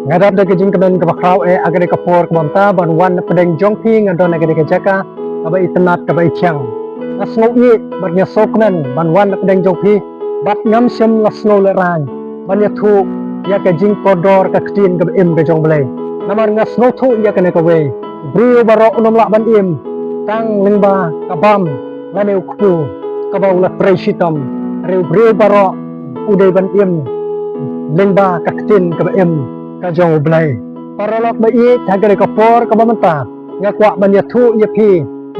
ngadap de kejing kemen ke bakrau agade kapor kebonta ban wan pedeng jongpi ngadon agade ke jaka kaba itnat kaba ichang asngau ye bat nya sokmen ban wan pedeng jongpi bat ngam sem lasno le ran ban ya thu ya kejing kodor ka ktin kaba im ke jong blai namar ngasno thu ya kene ka we brio baro unom la ban im tang lingba kabam laneu khu kabau la preshitam reu brio baro udai ban im lingba ka ktin kaba im ka jong blai paralok ba i thagare ka por ka bamanta nga kwa ban ya thu ya phi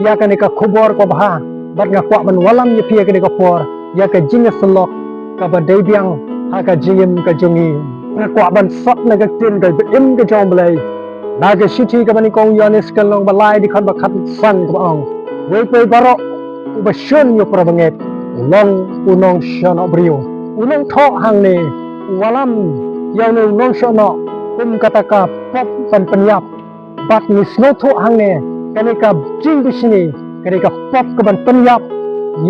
ya ka ne ka khubor ko bha bat nga kwa ban walam ya phi ka ne ka por ya ka jinga slok ka ba dei biang ha ka jingim ka jongi nga kwa ban sot na ka tin ka im ka jong blai na ka shithi ka bani kong yonis ka long balai di khan ba khat san ka ong we pe baro u ba shun yo pra banget long unong shon obrio unong tho hang ne walam yaw ne unong shono kataka pop pan penyap bat ni snow thu hang ne kani ka jing bisini kani ka pop ka ban penyap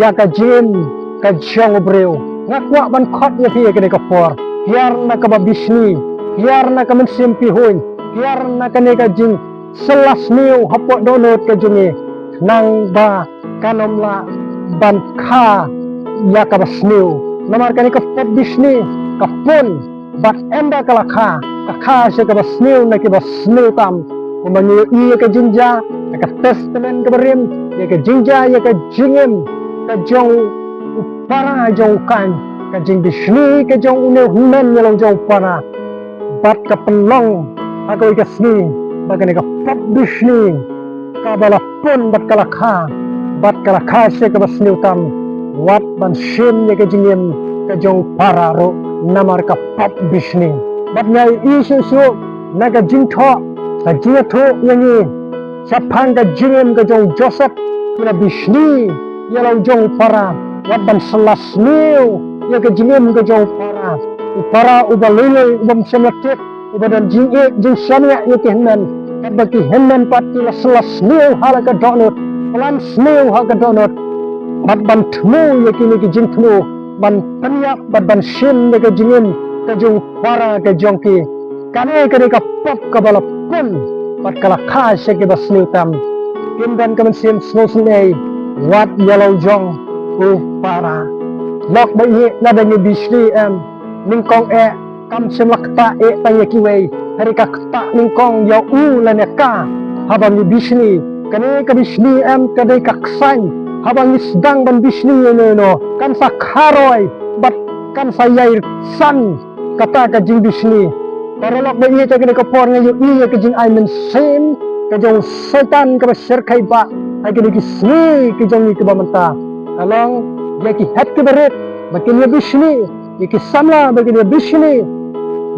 ya ka jim ka jong breu ngakwa ban khot ya phi kani ka por hiar na ka ba bisni hiar na ka men simpi hoin hiar na kani ka jing selas new hapo donot ka jungi nang ba kanom la ban kha ya ka ba snew namar kani ka pop bisni ka pon bat enda kala kha kha se ka basnew na ke basnew tam kumani i ka jinja ka testament ka barim ya ka jinja ya ka jingem ka jong para jong kan ka jing bishni ka jong une hunan ya long jong para bat ka penlong ako ka sni bagane ka pop bishni ka bala pon bat kala kha se ka basnew tam wat ban shim ya ka jingem ka jong para ro namar ka pop bishni bat ngai isu su naga jingtho ka jingtho yangi sapang ka jingem ka jong joseph kuna bishni yalau jong para wat ban selas new ya ka jingem ka jong para ubalile ubam semlatet ubadan jinge jing samya ya ke hennan kabaki hennan pati la selas new hala ka donot plan new ha ka donot bat ban thmu ya kini ki jingthmu ban tanya bat ban shin ya ka jingem ka jong para ka jongki kane kane ka pop ka bala pun pat kala kha se ke basnu tam kim dan ka sim snow nei wat yellow jong u para lok ba ye na da ni bishli ning kong kam sim lakta ta ye ki wei hari ka kta ning kong ya u la ne ka habang ni bishni kane ka bishni ka dei ka ksan habang ni sedang ban bishni no kan sa kharoi bat kan sa yair san kata ka jing bishni paralok ba iya ka ka por ngayo iya ka jing ay men sem ka jong setan ka basher kai ba ay ka ki sni ka jong ni ka ba manta along ya ki het ka baret bakin ya bishni ya ki samla bakin ya bishni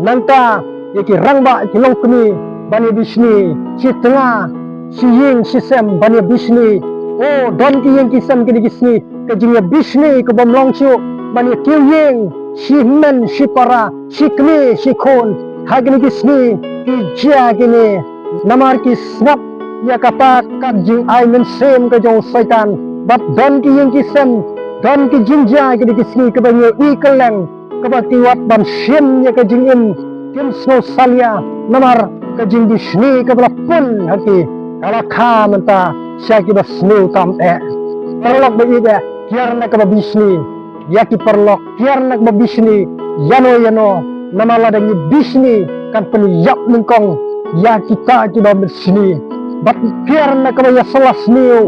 nanta ya ki rangba ki long kni ban ya bishni si tengah si ying si sem ban ya bishni oh don ki yang ki sem ki sni ka jing ya bishni ka bam long chu ban ya ki ying si men si para si kni si khon hagni ki sni ki jia gini namar ki snap ya kata kat jing ai men sem ka jong setan bat don ki yang ki sem don ki jing jia gini ki sni ka banyo i keleng ka ba ki wat ban shem ya ka jing im kim so salia namar ka jing di sni ka bla pun haki kala kha menta sya ki ba sni tam perlok ba ida kiar na ka ba bisni ya ki perlok kiar na ka ba bisni yano namala dangi bisni kan peniyap ningkong ya kita ba bisni bat kiar na ka ba ya selas niu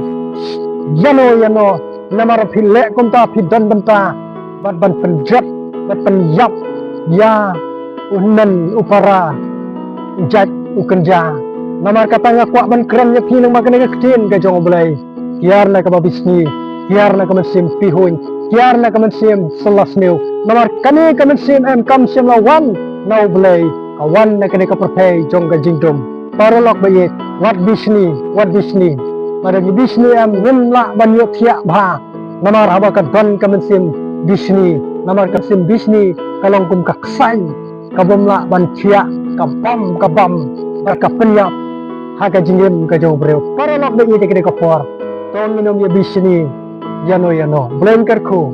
yano namara phile komta phidan banta bat ban penjat bat peniyap ya unan upara jat ukenja namar kata nga kwa ban kram nya phi nang makane ka ktin ka jong blai kiar na ka ba bisni kiar na ka sim pihoin kiar na ka sim selas niu namar kane ka sim kam sim la wan nau blai kawan na kane ka perthai jong ka jingdom paralok ba ye wat bisni pada ni bisni ngimla ban yo thia bha namar haba ka don ka sim bisni namar ka sim bisni kalong kum ka ksan ka bomla ban thia ka bam ka penya ha ka jingem ka jong breu paralok ba ye ka por ton minom ye bisni yano blanker ko